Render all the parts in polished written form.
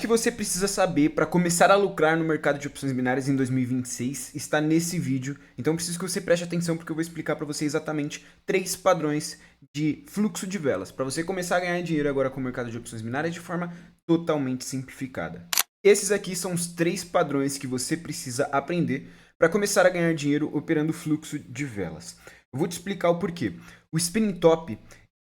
O que você precisa saber para começar a lucrar no mercado de opções binárias em 2026 está nesse vídeo, então preciso que você preste atenção porque eu vou explicar para você exatamente 3 padrões de fluxo de velas, para você começar a ganhar dinheiro agora com o mercado de opções binárias de forma totalmente simplificada. Esses aqui são os 3 padrões que você precisa aprender para começar a ganhar dinheiro operando fluxo de velas. Eu vou te explicar o porquê. O Spinning Top,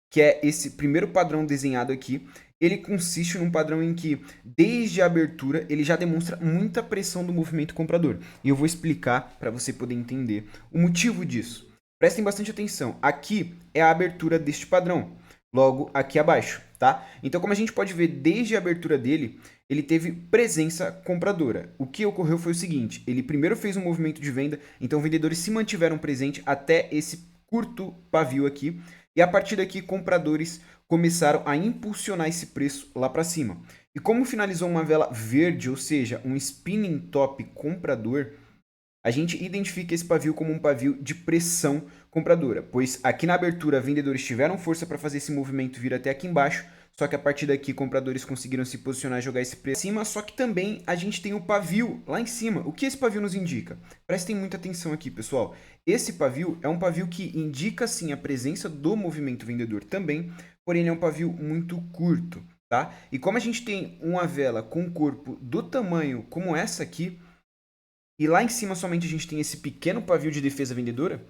que é esse primeiro padrão desenhado aqui, ele consiste num padrão em que, desde a abertura, ele já demonstra muita pressão do movimento comprador. E eu vou explicar para você poder entender o motivo disso. Prestem bastante atenção. Aqui é a abertura deste padrão, logo aqui abaixo, tá? Então, como a gente pode ver, desde a abertura dele, ele teve presença compradora. O que ocorreu foi o seguinte, ele primeiro fez um movimento de venda, então vendedores se mantiveram presentes até esse curto pavio aqui, e a partir daqui compradores começaram a impulsionar esse preço lá para cima. E como finalizou uma vela verde, ou seja, um spinning top comprador, a gente identifica esse pavio como um pavio de pressão compradora, pois aqui na abertura vendedores tiveram força para fazer esse movimento vir até aqui embaixo, só que a partir daqui compradores conseguiram se posicionar e jogar esse preço acima, só que também a gente tem o pavio lá em cima. O que esse pavio nos indica? Prestem muita atenção aqui, pessoal. Esse pavio é um pavio que indica sim a presença do movimento vendedor também, porém ele é um pavio muito curto, tá? E como a gente tem uma vela com um corpo do tamanho como essa aqui, e lá em cima somente a gente tem esse pequeno pavio de defesa vendedora,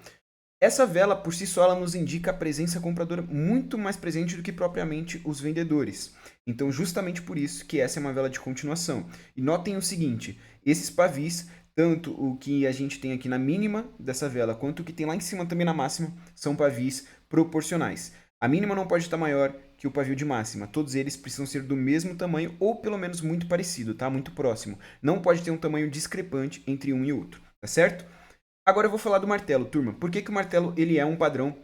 essa vela por si só ela nos indica a presença compradora muito mais presente do que propriamente os vendedores. Então justamente por isso que essa é uma vela de continuação. E notem o seguinte, esses pavis, tanto o que a gente tem aqui na mínima dessa vela, quanto o que tem lá em cima também na máxima, são pavis proporcionais. A mínima não pode estar maior que o pavio de máxima. Todos eles precisam ser do mesmo tamanho ou pelo menos muito parecido, tá? Muito próximo. Não pode ter um tamanho discrepante entre um e outro, tá certo? Agora eu vou falar do martelo, turma. Por que o martelo ele é um padrão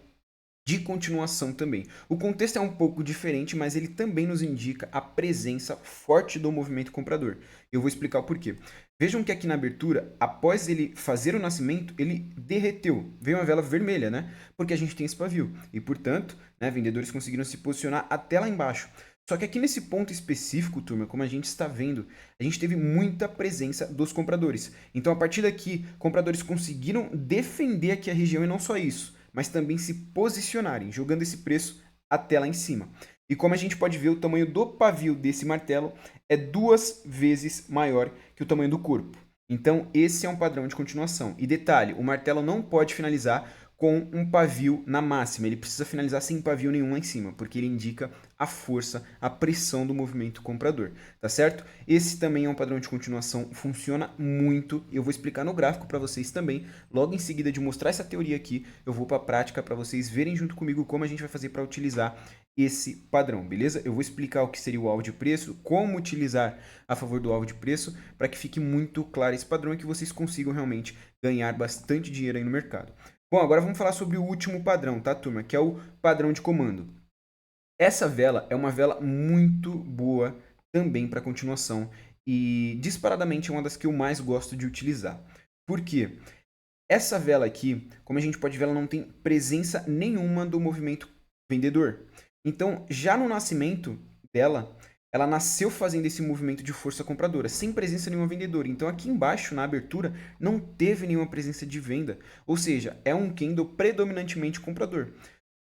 de continuação também? O contexto é um pouco diferente, mas ele também nos indica a presença forte do movimento comprador. Eu vou explicar o porquê. Vejam que aqui na abertura, após ele fazer o nascimento, ele derreteu. Veio uma vela vermelha, né? Porque a gente tem esse pavio. E, portanto, né, vendedores conseguiram se posicionar até lá embaixo. Só que aqui nesse ponto específico, turma, como a gente está vendo, a gente teve muita presença dos compradores. Então, a partir daqui, compradores conseguiram defender aqui a região e não só isso, mas também se posicionarem, jogando esse preço até lá em cima. E como a gente pode ver, o tamanho do pavio desse martelo é 2 vezes maior que o tamanho do corpo. Então, esse é um padrão de continuação. E detalhe, o martelo não pode finalizar com um pavio na máxima. Ele precisa finalizar sem pavio nenhum lá em cima, porque ele indica a força, a pressão do movimento comprador, tá certo? Esse também é um padrão de continuação, funciona muito. Eu vou explicar no gráfico para vocês também. Logo em seguida de mostrar essa teoria aqui, eu vou para a prática para vocês verem junto comigo como a gente vai fazer para utilizar esse padrão, beleza? Eu vou explicar o que seria o alvo de preço, como utilizar a favor do alvo de preço, para que fique muito claro esse padrão e que vocês consigam realmente ganhar bastante dinheiro aí no mercado. Bom, agora vamos falar sobre o último padrão, tá, turma? Que é o padrão de comando. Essa vela é uma vela muito boa também para continuação e disparadamente é uma das que eu mais gosto de utilizar. Por quê? Essa vela aqui, como a gente pode ver, ela não tem presença nenhuma do movimento vendedor. Então, já no nascimento dela, ela nasceu fazendo esse movimento de força compradora, sem presença nenhuma vendedora. Então, aqui embaixo, na abertura, não teve nenhuma presença de venda. Ou seja, é um candle predominantemente comprador.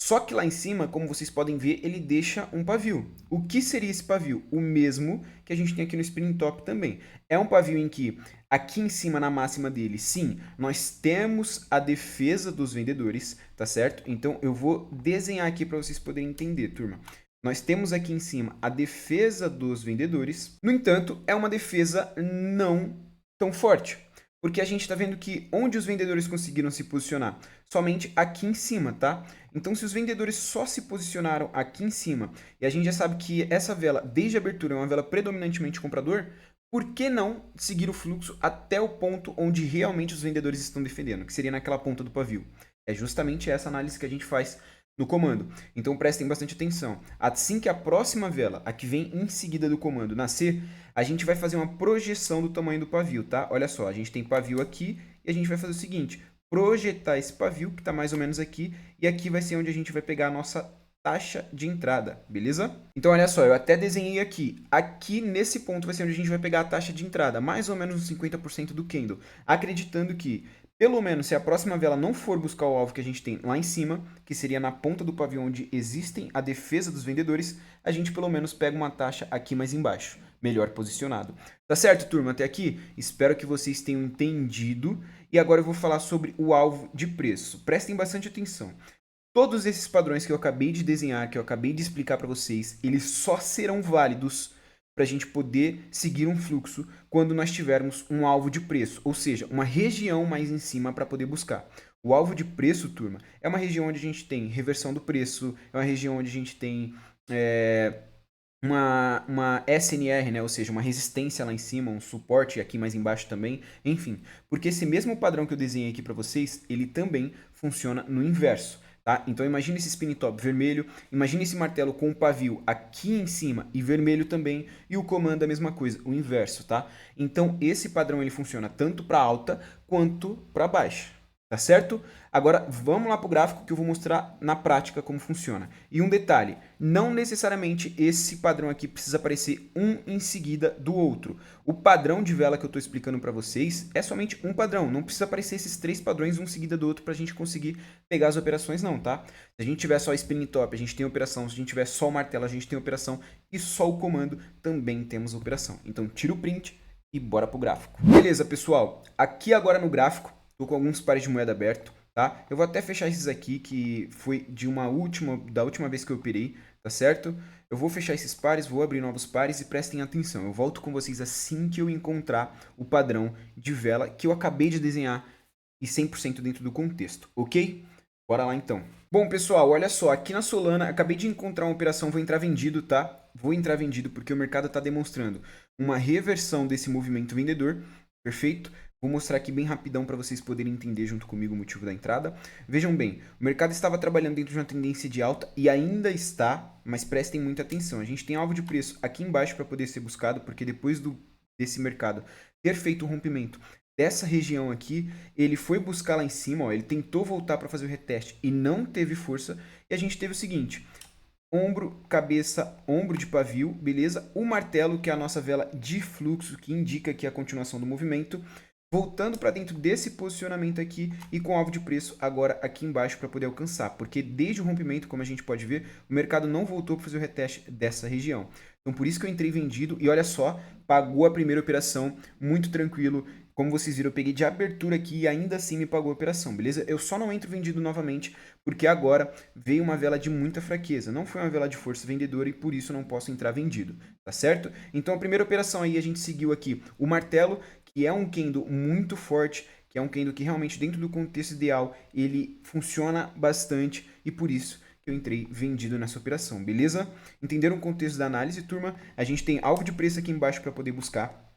Só que lá em cima, como vocês podem ver, ele deixa um pavio. O que seria esse pavio? O mesmo que a gente tem aqui no Spinning Top também. É um pavio em que, aqui em cima, na máxima dele, sim, nós temos a defesa dos vendedores, tá certo? Então, eu vou desenhar aqui para vocês poderem entender, turma. Nós temos aqui em cima a defesa dos vendedores. No entanto, é uma defesa não tão forte. Porque a gente está vendo que onde os vendedores conseguiram se posicionar? Somente aqui em cima, tá? Então, se os vendedores só se posicionaram aqui em cima, e a gente já sabe que essa vela, desde a abertura, é uma vela predominantemente comprador, por que não seguir o fluxo até o ponto onde realmente os vendedores estão defendendo, que seria naquela ponta do pavio? É justamente essa análise que a gente faz no comando. Então prestem bastante atenção. Assim que a próxima vela, a que vem em seguida do comando, nascer, a gente vai fazer uma projeção do tamanho do pavio, tá? Olha só, a gente tem pavio aqui e a gente vai fazer o seguinte, projetar esse pavio, que está mais ou menos aqui, e aqui vai ser onde a gente vai pegar a nossa taxa de entrada, beleza? Então olha só, eu até desenhei aqui. Aqui nesse ponto vai ser onde a gente vai pegar a taxa de entrada, mais ou menos uns 50% do candle, acreditando que pelo menos se a próxima vela não for buscar o alvo que a gente tem lá em cima, que seria na ponta do pavio onde existem a defesa dos vendedores, a gente pelo menos pega uma taxa aqui mais embaixo, melhor posicionado. Tá certo, turma? Até aqui? Espero que vocês tenham entendido. E agora eu vou falar sobre o alvo de preço. Prestem bastante atenção. Todos esses padrões que eu acabei de desenhar, que eu acabei de explicar para vocês, eles só serão válidos para a gente poder seguir um fluxo quando nós tivermos um alvo de preço, ou seja, uma região mais em cima para poder buscar. O alvo de preço, turma, é uma região onde a gente tem reversão do preço, é uma região onde a gente tem uma SNR, né? Ou seja, uma resistência lá em cima, um suporte aqui mais embaixo também, enfim. Porque esse mesmo padrão que eu desenhei aqui para vocês, ele também funciona no inverso. Tá? Então imagine esse spin top vermelho, imagine esse martelo com o pavio aqui em cima e vermelho também, e o comando a mesma coisa, o inverso, tá? Então esse padrão ele funciona tanto para alta quanto para baixa, tá certo? Agora vamos lá para o gráfico que eu vou mostrar na prática como funciona. E um detalhe, não necessariamente esse padrão aqui precisa aparecer um em seguida do outro. O padrão de vela que eu estou explicando para vocês é somente um padrão, não precisa aparecer esses três padrões um em seguida do outro para a gente conseguir pegar as operações não, tá? Se a gente tiver só spinning top, a gente tem operação, se a gente tiver só o martelo, a gente tem operação e só o comando também temos operação. Então tira o print e bora pro gráfico. Beleza, pessoal, aqui agora no gráfico, estou com alguns pares de moeda aberto. Tá? Eu vou até fechar esses aqui, que foi da última vez que eu operei, tá certo? Eu vou fechar esses pares, vou abrir novos pares e prestem atenção. Eu volto com vocês assim que eu encontrar o padrão de vela que eu acabei de desenhar e 100% dentro do contexto, ok? Bora lá então. Bom, pessoal, olha só, aqui na Solana, acabei de encontrar uma operação, vou entrar vendido, tá? Vou entrar vendido porque o mercado está demonstrando uma reversão desse movimento vendedor, perfeito? Vou mostrar aqui bem rapidão para vocês poderem entender junto comigo o motivo da entrada. Vejam bem, o mercado estava trabalhando dentro de uma tendência de alta e ainda está, mas prestem muita atenção. A gente tem alvo de preço aqui embaixo para poder ser buscado, porque depois desse mercado ter feito o rompimento dessa região aqui, ele foi buscar lá em cima, ó, ele tentou voltar para fazer o reteste e não teve força. E a gente teve o seguinte: ombro, cabeça, ombro de pavio, beleza? O martelo, que é a nossa vela de fluxo, que indica aqui a continuação do movimento, voltando para dentro desse posicionamento aqui e com alvo de preço agora aqui embaixo para poder alcançar, porque desde o rompimento, como a gente pode ver, o mercado não voltou para fazer o reteste dessa região. Então por isso que eu entrei vendido e olha só, pagou a primeira operação, muito tranquilo. Como vocês viram, eu peguei de abertura aqui e ainda assim me pagou a operação, beleza? Eu só não entro vendido novamente porque agora veio uma vela de muita fraqueza. Não foi uma vela de força vendedora e por isso não posso entrar vendido, tá certo? Então a primeira operação aí a gente seguiu aqui o martelo, que é um candle muito forte, que é um candle que realmente dentro do contexto ideal ele funciona bastante e por isso que eu entrei vendido nessa operação, beleza? Entenderam o contexto da análise, turma? A gente tem alvo de preço aqui embaixo para poder buscar.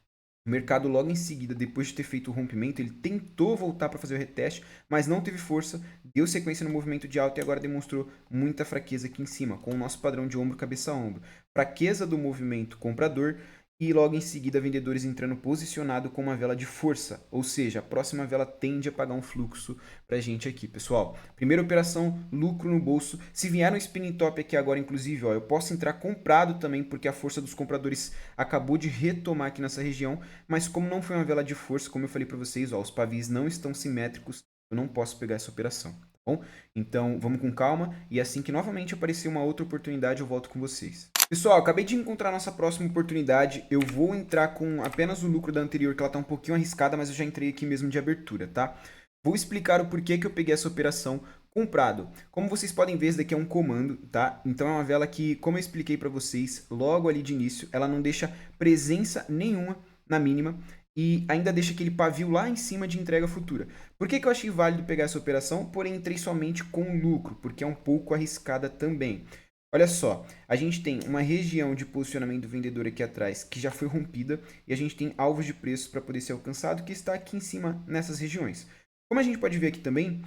O mercado logo em seguida, depois de ter feito o rompimento, ele tentou voltar para fazer o reteste, mas não teve força, deu sequência no movimento de alta e agora demonstrou muita fraqueza aqui em cima, com o nosso padrão de ombro, cabeça a ombro. Fraqueza do movimento comprador e logo em seguida vendedores entrando posicionado com uma vela de força, ou seja, a próxima vela tende a pagar um fluxo pra gente aqui, pessoal. Primeira operação, lucro no bolso. Se vier no spinning top aqui agora, inclusive, ó, eu posso entrar comprado também, porque a força dos compradores acabou de retomar aqui nessa região, mas como não foi uma vela de força, como eu falei para vocês, ó, os pavis não estão simétricos, eu não posso pegar essa operação, tá bom? Então, vamos com calma e assim que novamente aparecer uma outra oportunidade, eu volto com vocês. Pessoal, acabei de encontrar a nossa próxima oportunidade. Eu vou entrar com apenas o lucro da anterior, que ela tá um pouquinho arriscada, mas eu já entrei aqui mesmo de abertura, tá? Vou explicar o porquê que eu peguei essa operação comprado. Como vocês podem ver, esse daqui é um comando, tá? Então é uma vela que, como eu expliquei para vocês logo ali de início, ela não deixa presença nenhuma na mínima e ainda deixa aquele pavio lá em cima de entrega futura. Por que que eu achei válido pegar essa operação? Porém, entrei somente com lucro, porque é um pouco arriscada também. Olha só, a gente tem uma região de posicionamento do vendedor aqui atrás que já foi rompida e a gente tem alvos de preço para poder ser alcançado que está aqui em cima nessas regiões. Como a gente pode ver aqui também,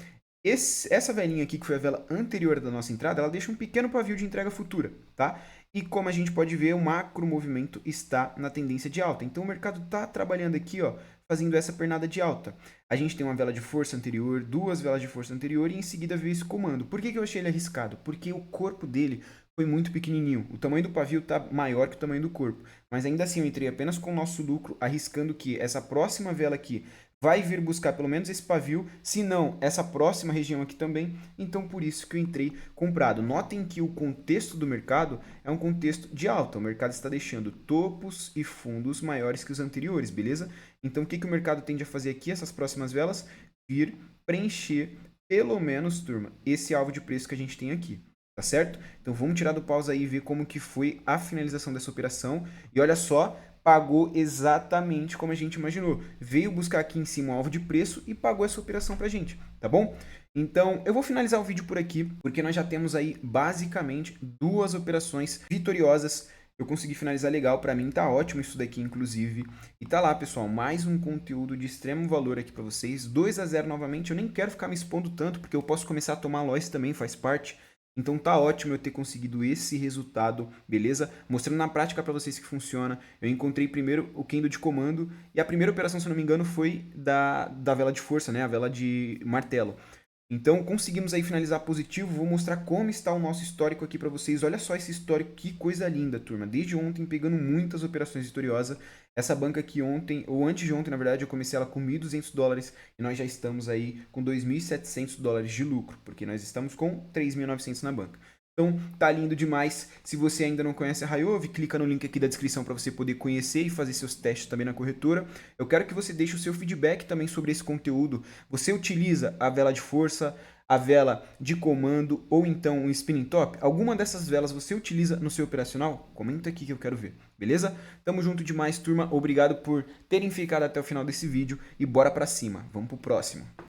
Essa velinha aqui, que foi a vela anterior da nossa entrada, ela deixa um pequeno pavio de entrega futura, tá? E como a gente pode ver, o macro movimento está na tendência de alta. Então o mercado está trabalhando aqui, ó, fazendo essa pernada de alta. A gente tem uma vela de força anterior, duas velas de força anterior e em seguida veio esse comando. Por que eu achei ele arriscado? Porque o corpo dele foi muito pequenininho. O tamanho do pavio está maior que o tamanho do corpo. Mas ainda assim eu entrei apenas com o nosso lucro, arriscando que essa próxima vela aqui vai vir buscar pelo menos esse pavio, se não essa próxima região aqui também, então por isso que eu entrei comprado. Notem que o contexto do mercado é um contexto de alta, o mercado está deixando topos e fundos maiores que os anteriores, beleza? Então o que o mercado tende a fazer aqui, essas próximas velas? Vir preencher pelo menos, turma, esse alvo de preço que a gente tem aqui. Tá certo? Então vamos tirar do pause aí e ver como que foi a finalização dessa operação. E olha só, pagou exatamente como a gente imaginou. Veio buscar aqui em cima um alvo de preço e pagou essa operação pra gente, tá bom? Então eu vou finalizar o vídeo por aqui, porque nós já temos aí basicamente duas operações vitoriosas. Eu consegui finalizar legal, pra mim tá ótimo isso daqui inclusive. E tá lá, pessoal, mais um conteúdo de extremo valor aqui pra vocês. 2-0 novamente, eu nem quero ficar me expondo tanto, porque eu posso começar a tomar loss também, faz parte. Então tá ótimo eu ter conseguido esse resultado, beleza? Mostrando na prática para vocês que funciona. Eu encontrei primeiro o candle de comando e a primeira operação, se eu não me engano, foi da vela de força, né? A vela de martelo. Então conseguimos aí finalizar positivo, vou mostrar como está o nosso histórico aqui para vocês. Olha só esse histórico, que coisa linda, turma. Desde ontem pegando muitas operações vitoriosas. Essa banca aqui ontem, ou antes de ontem, na verdade, eu comecei ela com $1.200 e nós já estamos aí com $2.700 de lucro, porque nós estamos com 3.900 na banca. Então, tá lindo demais. Se você ainda não conhece a Raiove, clica no link aqui da descrição para você poder conhecer e fazer seus testes também na corretora. Eu quero que você deixe o seu feedback também sobre esse conteúdo. Você utiliza a vela de força, a vela de comando ou então um spinning top? Alguma dessas velas você utiliza no seu operacional? Comenta aqui que eu quero ver, beleza? Tamo junto demais, turma. Obrigado por terem ficado até o final desse vídeo e bora pra cima. Vamos pro próximo.